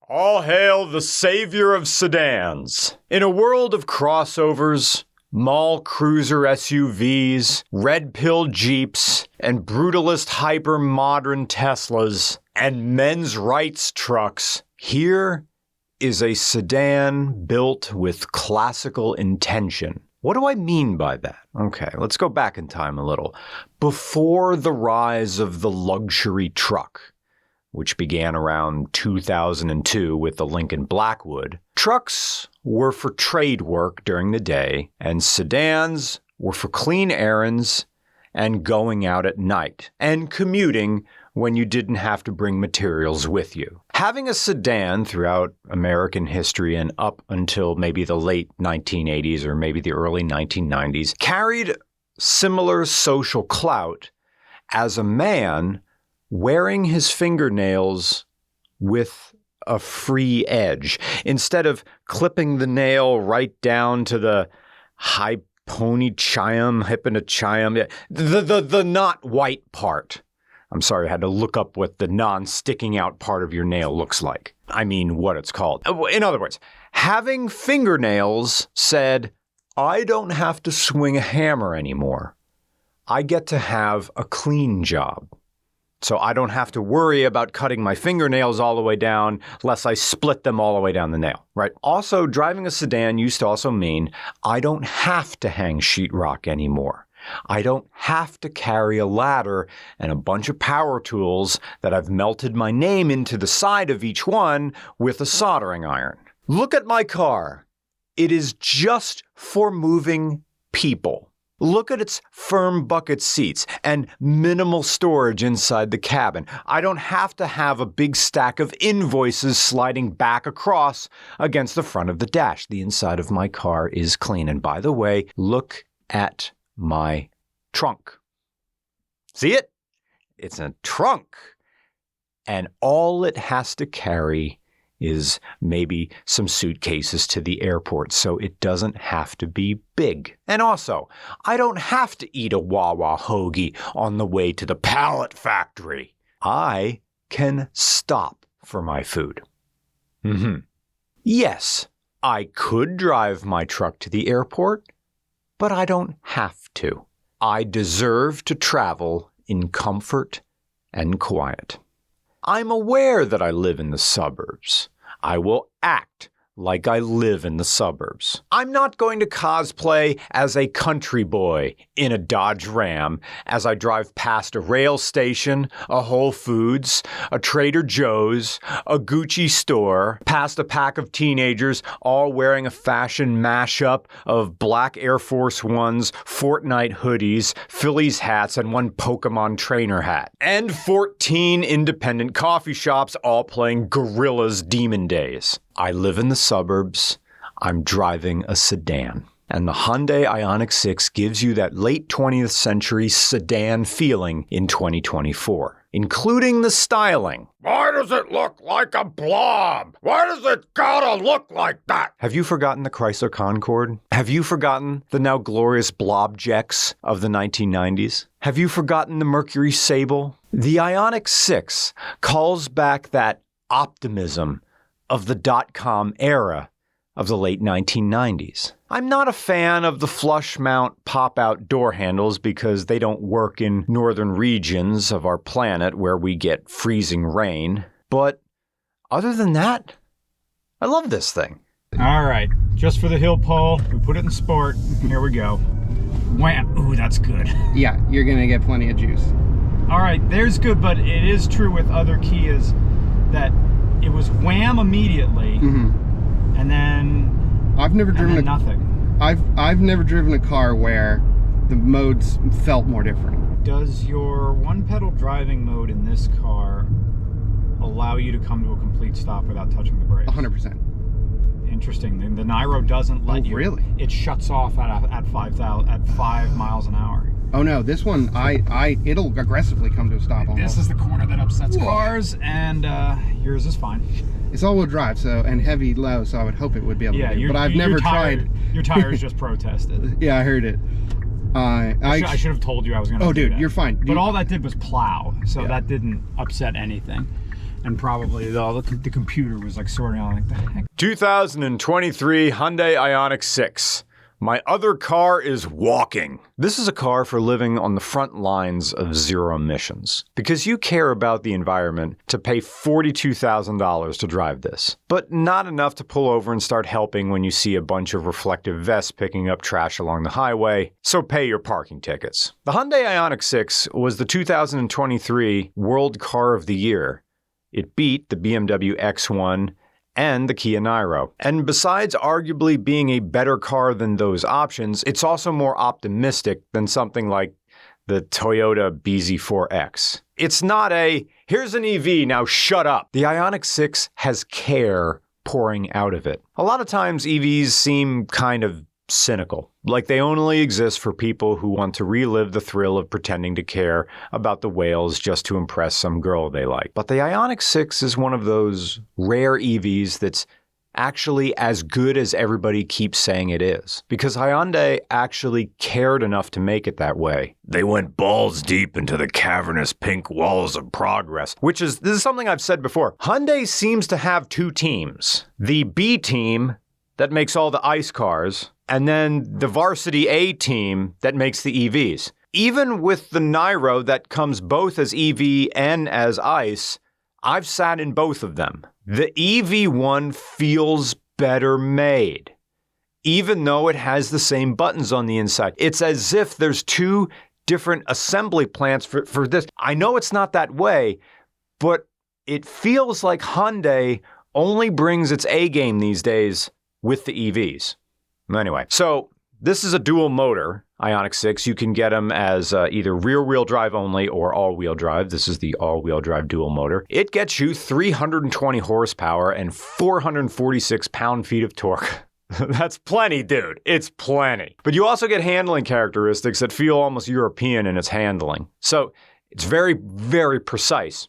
All hail the savior of sedans. In a world of crossovers, mall cruiser SUVs, red pill Jeeps, and brutalist hyper-modern Teslas, and men's rights trucks, here is a sedan built with classical intention. What do I mean by that? Okay, let's go back in time a little. Before the rise of the luxury truck, which began around 2002 with the Lincoln Blackwood, trucks were for trade work during the day, and sedans were for clean errands and going out at night, and commuting when you didn't have to bring materials with you. Having a sedan throughout American history and up until maybe the late 1980s or maybe the early 1990s carried similar social clout as a man wearing his fingernails with a free edge. Instead of clipping the nail right down to the hyponychium, the not white part. I'm sorry, I had to look up what the non-sticking out part of your nail looks like. I mean, what it's called. In other words, having fingernails said, I don't have to swing a hammer anymore. I get to have a clean job. So I don't have to worry about cutting my fingernails all the way down lest I split them all the way down the nail, right? Also, driving a sedan used to also mean I don't have to hang sheetrock anymore. I don't have to carry a ladder and a bunch of power tools that I've melted my name into the side of each one with a soldering iron. Look at my car. It is just for moving people. Look at its firm bucket seats and minimal storage inside the cabin. I don't have to have a big stack of invoices sliding back across against the front of the dash. The inside of my car is clean. And by the way, look at my trunk. See it? It's a trunk. And all it has to carry is maybe some suitcases to the airport, so it doesn't have to be big. And also, I don't have to eat a Wawa hoagie on the way to the pallet factory. I can stop for my food. Yes, I could drive my truck to the airport, but I don't have to. I deserve to travel in comfort and quiet. I'm aware that I live in the suburbs. I will act like I live in the suburbs. I'm not going to cosplay as a country boy in a Dodge Ram as I drive past a rail station, a Whole Foods, a Trader Joe's, a Gucci store, past a pack of teenagers all wearing a fashion mashup of black Air Force Ones, Fortnite hoodies, Phillies hats, and one Pokemon trainer hat. And 14 independent coffee shops all playing Gorilla's Demon Days. I live in the suburbs. I'm driving a sedan. And the Hyundai Ioniq 6 gives you that late 20th century sedan feeling in 2024, including the styling. Why does it look like a blob? Why does it gotta look like that? Have you forgotten the Chrysler Concorde? Have you forgotten the now glorious Blobjects of the 1990s? Have you forgotten the Mercury Sable? The Ioniq 6 calls back that optimism of the dot-com era of the late 1990s. I'm not a fan of the flush mount pop-out door handles because they don't work in northern regions of our planet where we get freezing rain. But other than that, I love this thing. All right, just for the hill, Paul. We put it in sport. Here we go. Wham! Ooh, that's good. Yeah, you're gonna get plenty of juice. All right, there's good, but it is true with other Kias that it was wham immediately, and then I've never driven nothing. I've never driven a car where the modes felt more different. Does your one-pedal driving mode in this car allow you to come to a complete stop without touching the brakes? 100%. Interesting. The Niro doesn't let you. Really? It shuts off at 5 miles an hour. Oh no, this one it'll aggressively come to a stop almost. This is the corner that upsets cars, and yours is fine. It's all-wheel drive, so, and heavy low, so I would hope it would be able to do. But I've never tried. Your tires just protested. Yeah, I heard it. I should have told you I was going to. Oh, dude, you're fine. But all that did was plow, so that didn't upset anything. And probably the computer was like sorting out like the heck. 2023 Hyundai Ioniq 6. My other car is walking. This is a car for living on the front lines of zero emissions. Because you care about the environment to pay $42,000 to drive this. But not enough to pull over and start helping when you see a bunch of reflective vests picking up trash along the highway. So pay your parking tickets. The Hyundai Ioniq 6 was the 2023 World Car of the Year. It beat the BMW X1 and the Kia Niro. And besides arguably being a better car than those options, it's also more optimistic than something like the Toyota BZ4X. It's not a, here's an EV, now shut up. The Ioniq 6 has care pouring out of it. A lot of times EVs seem kind of cynical, like they only exist for people who want to relive the thrill of pretending to care about the whales just to impress some girl they like. But the Ioniq 6 is one of those rare EVs that's actually as good as everybody keeps saying it is. Because Hyundai actually cared enough to make it that way. They went balls deep into the cavernous pink walls of progress, this is something I've said before. Hyundai seems to have two teams. The B team that makes all the ICE cars, and then the varsity A team that makes the EVs. Even with the Niro that comes both as EV and as ICE, I've sat in both of them. The EV one feels better made, even though it has the same buttons on the inside. It's as if there's two different assembly plants for this. I know it's not that way, but it feels like Hyundai only brings its A game these days with the EVs. Anyway, so this is a dual motor Ioniq 6. You can get them as either rear-wheel drive only or all-wheel drive. This is the all-wheel drive dual motor. It gets you 320 horsepower and 446 pound-feet of torque. That's plenty, dude. It's plenty. But you also get handling characteristics that feel almost European in its handling. So it's very, very precise,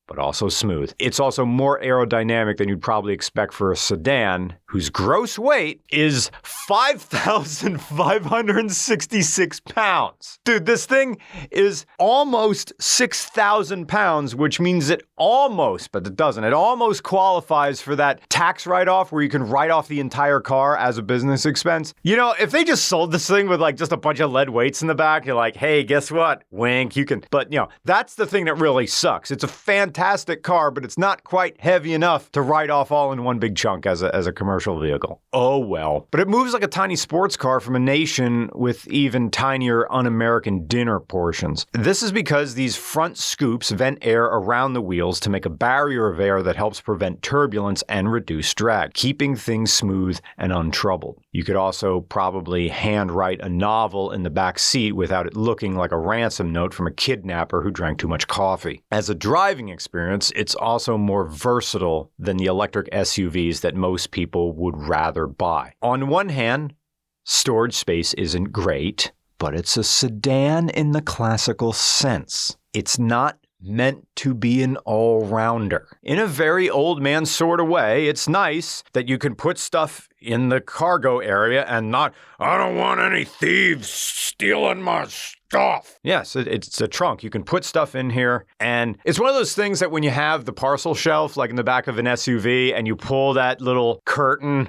but also smooth. It's also more aerodynamic than you'd probably expect for a sedan, whose gross weight is 5,566 pounds. Dude, this thing is almost 6,000 pounds, which means it almost, but it doesn't, it almost qualifies for that tax write-off where you can write off the entire car as a business expense. You know, if they just sold this thing with like just a bunch of lead weights in the back, you're like, hey, guess what? Wink, you can, but you know, that's the thing that really sucks. It's a fantastic car, but it's not quite heavy enough to write off all in one big chunk as a commercial vehicle. Oh well. But it moves like a tiny sports car from a nation with even tinier un-American dinner portions. This is because these front scoops vent air around the wheels to make a barrier of air that helps prevent turbulence and reduce drag, keeping things smooth and untroubled. You could also probably handwrite a novel in the back seat without it looking like a ransom note from a kidnapper who drank too much coffee. As a driving experience, it's also more versatile than the electric SUVs that most people would rather buy. On one hand, storage space isn't great, but it's a sedan in the classical sense. It's not meant to be an all-rounder. In a very old man sort of way, it's nice that you can put stuff in the cargo area and not, I don't want any thieves stealing my stuff. Yes, it's a trunk. You can put stuff in here, and it's one of those things that when you have the parcel shelf, like in the back of an SUV, and you pull that little curtain,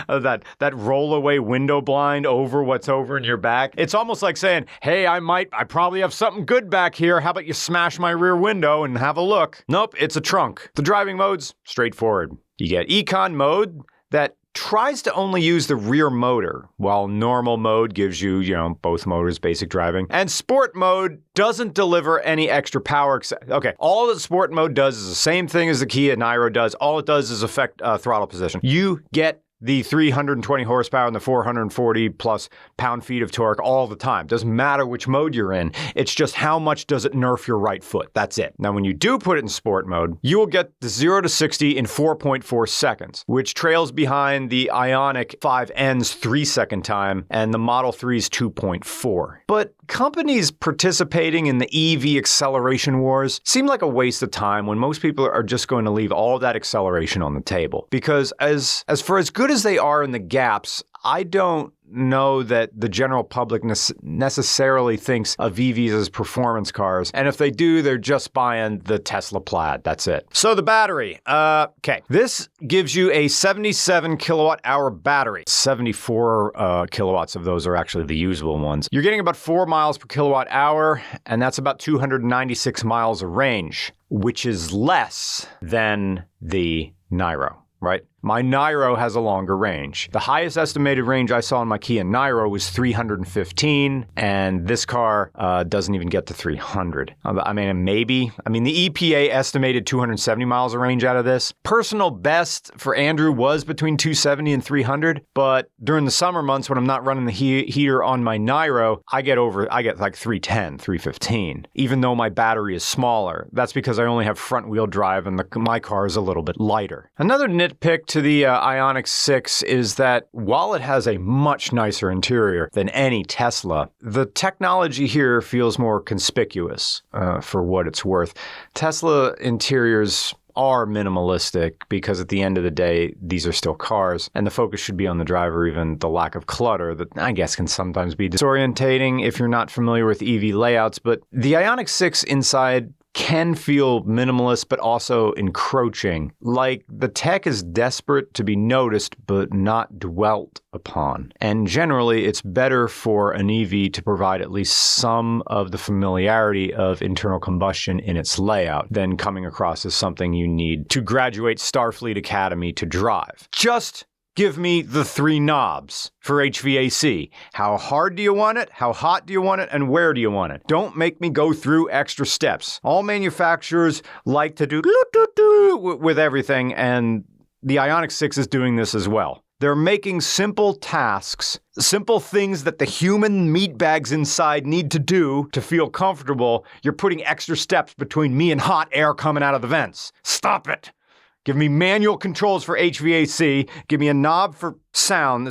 that roll-away window blind over what's over in your back, it's almost like saying, hey, I probably have something good back here. How about you smash my rear window and have a look? Nope, it's a trunk. The driving mode's straightforward. You get Econ mode that tries to only use the rear motor, while normal mode gives you, both motors, basic driving. And sport mode doesn't deliver any extra power. Okay, all that sport mode does is the same thing as the Kia Niro does. All it does is affect throttle position. You get the 320 horsepower and the 440 plus pound-feet of torque all the time. Doesn't matter which mode you're in. It's just how much does it nerf your right foot. That's it. Now, when you do put it in sport mode, you will get the 0 to 60 in 4.4 seconds, which trails behind the Ioniq 5N's 3-second time and the Model 3's 2.4. But companies participating in the EV acceleration wars seem like a waste of time when most people are just going to leave all that acceleration on the table. Because as good as they are in the gaps, I don't know that the general public necessarily thinks of EVs as performance cars. And if they do, they're just buying the Tesla Plaid. That's it. So the battery. Okay. This gives you a 77 kilowatt hour battery. 74 kilowatts of those are actually the usable ones. You're getting about 4 miles per kilowatt hour, and that's about 296 miles of range, which is less than the Niro. Right? My Niro has a longer range. The highest estimated range I saw in my Kia Niro was 315, and this car doesn't even get to 300. The EPA estimated 270 miles of range out of this. Personal best for Andrew was between 270 and 300, but during the summer months when I'm not running the heater on my Niro, I get like 310, 315, even though my battery is smaller. That's because I only have front wheel drive and my car is a little bit lighter. Another nitpick to the Ioniq 6 is that while it has a much nicer interior than any Tesla, the technology here feels more conspicuous for what it's worth. Tesla interiors are minimalistic because at the end of the day, these are still cars and the focus should be on the driver. Even the lack of clutter that I guess can sometimes be disorientating if you're not familiar with EV layouts. But the Ioniq 6 inside can feel minimalist, but also encroaching. Like the tech is desperate to be noticed, but not dwelt upon. And generally, it's better for an EV to provide at least some of the familiarity of internal combustion in its layout than coming across as something you need to graduate Starfleet Academy to drive. Just give me the 3 knobs for HVAC. How hard do you want it? How hot do you want it? And where do you want it? Don't make me go through extra steps. All manufacturers like to do with everything, and the Ioniq 6 is doing this as well. They're making simple tasks, simple things that the human meatbags inside need to do to feel comfortable. You're putting extra steps between me and hot air coming out of the vents. Stop it. Give me manual controls for HVAC. Give me a knob for sound.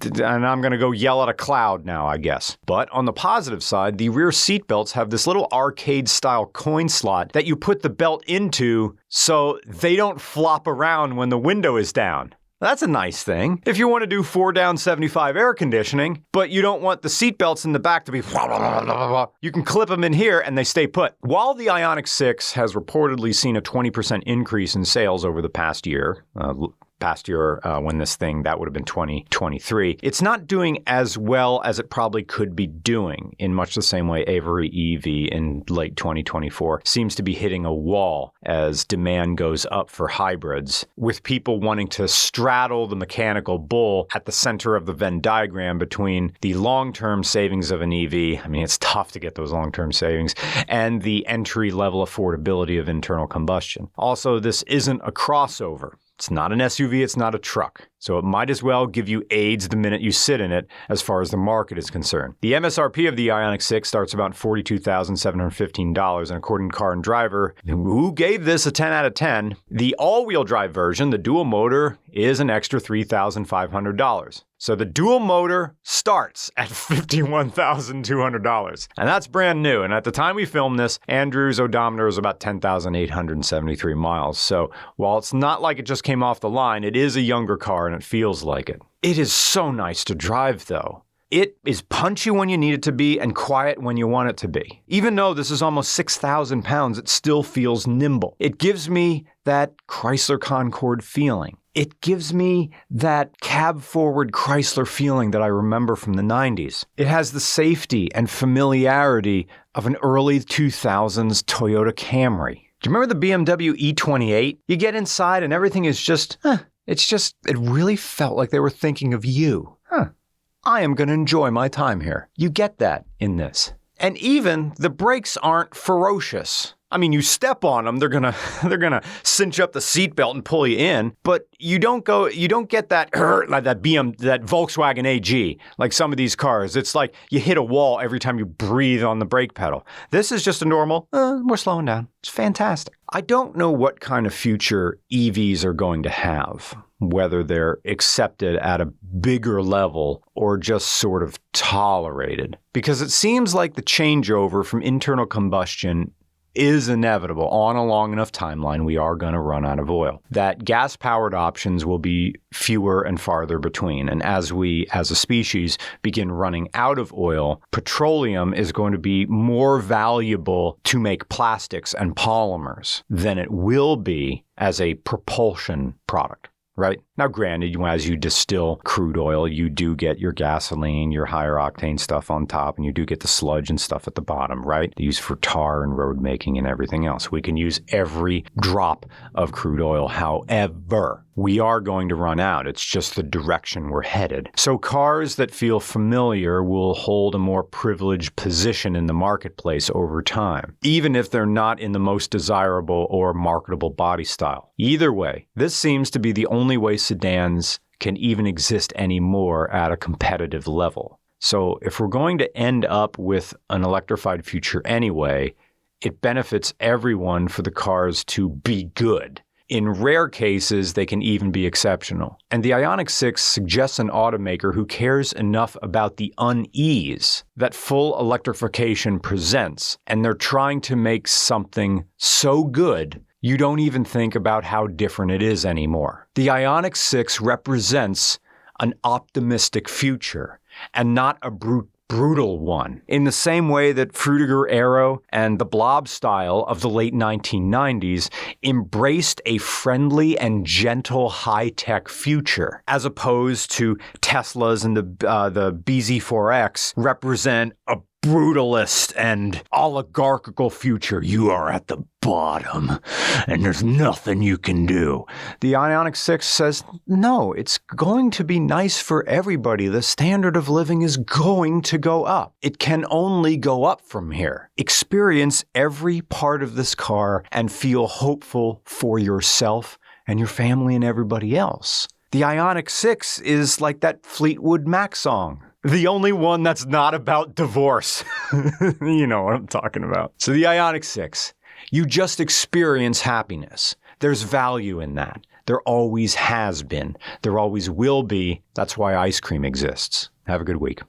And I'm going to go yell at a cloud now, I guess. But on the positive side, the rear seat belts have this little arcade-style coin slot that you put the belt into so they don't flop around when the window is down. That's a nice thing. If you want to do 4 down 75 air conditioning, but you don't want the seat belts in the back to be you can clip them in here and they stay put. While the Ioniq 6 has reportedly seen a 20% increase in sales over the past year when this thing, that would have been 2023, it's not doing as well as it probably could be doing in much the same way every EV in late 2024 seems to be hitting a wall as demand goes up for hybrids, with people wanting to straddle the mechanical bull at the center of the Venn diagram between the long-term savings of an EV, I mean, it's tough to get those long-term savings, and the entry-level affordability of internal combustion. Also, this isn't a crossover. It's not an SUV, it's not a truck. So it might as well give you AIDS the minute you sit in it as far as the market is concerned. The MSRP of the Ioniq 6 starts about $42,715, and according to Car and Driver, who gave this a 10 out of 10, the all-wheel drive version, the dual motor, is an extra $3,500. So the dual motor starts at $51,200. And that's brand new. And at the time we filmed this, Andrew's odometer was about 10,873 miles. So while it's not like it just came off the line, it is a younger car and it feels like it. It is so nice to drive though. It is punchy when you need it to be and quiet when you want it to be. Even though this is almost 6,000 pounds, it still feels nimble. It gives me that Chrysler Concorde feeling. It gives me that cab-forward Chrysler feeling that I remember from the 90s. It has the safety and familiarity of an early 2000s Toyota Camry. Do you remember the BMW E28? You get inside and everything is just, it really felt like they were thinking of you. I am going to enjoy my time here. You get that in this. And even the brakes aren't ferocious. I mean, you step on them, they're gonna cinch up the seatbelt and pull you in, but you don't get that like that Volkswagen AG, like some of these cars. It's like you hit a wall every time you breathe on the brake pedal. This is just a normal, we're slowing down. It's fantastic. I don't know what kind of future EVs are going to have, whether they're accepted at a bigger level or just sort of tolerated, because it seems like the changeover from internal combustion is inevitable. On a long enough timeline, we are going to run out of oil. That gas-powered options will be fewer and farther between. And as we, as a species, begin running out of oil, petroleum is going to be more valuable to make plastics and polymers than it will be as a propulsion product. Right? Now, granted, as you distill crude oil, you do get your gasoline, your higher octane stuff on top, and you do get the sludge and stuff at the bottom, right? They use for tar and road making and everything else. We can use every drop of crude oil. However, we are going to run out. It's just the direction we're headed. So cars that feel familiar will hold a more privileged position in the marketplace over time, even if they're not in the most desirable or marketable body style. Either way, this seems to be the only way sedans can even exist anymore at a competitive level. So if we're going to end up with an electrified future anyway, it benefits everyone for the cars to be good. In rare cases, they can even be exceptional. And the Ioniq 6 suggests an automaker who cares enough about the unease that full electrification presents, and they're trying to make something so good you don't even think about how different it is anymore. The Ioniq 6 represents an optimistic future and not a brutal one. In the same way that Frutiger Aero and the Blob style of the late 1990s embraced a friendly and gentle high-tech future, as opposed to Teslas and the BZ4X represent a brutalist and oligarchical future. You are at the bottom and there's nothing you can do. The Ioniq 6 says, no, it's going to be nice for everybody. The standard of living is going to go up. It can only go up from here. Experience every part of this car and feel hopeful for yourself and your family and everybody else. The Ioniq 6 is like that Fleetwood Mac song. The only one that's not about divorce. You know what I'm talking about. So the Ioniq 6, you just experience happiness. There's value in that. There always has been. There always will be. That's why ice cream exists. Have a good week.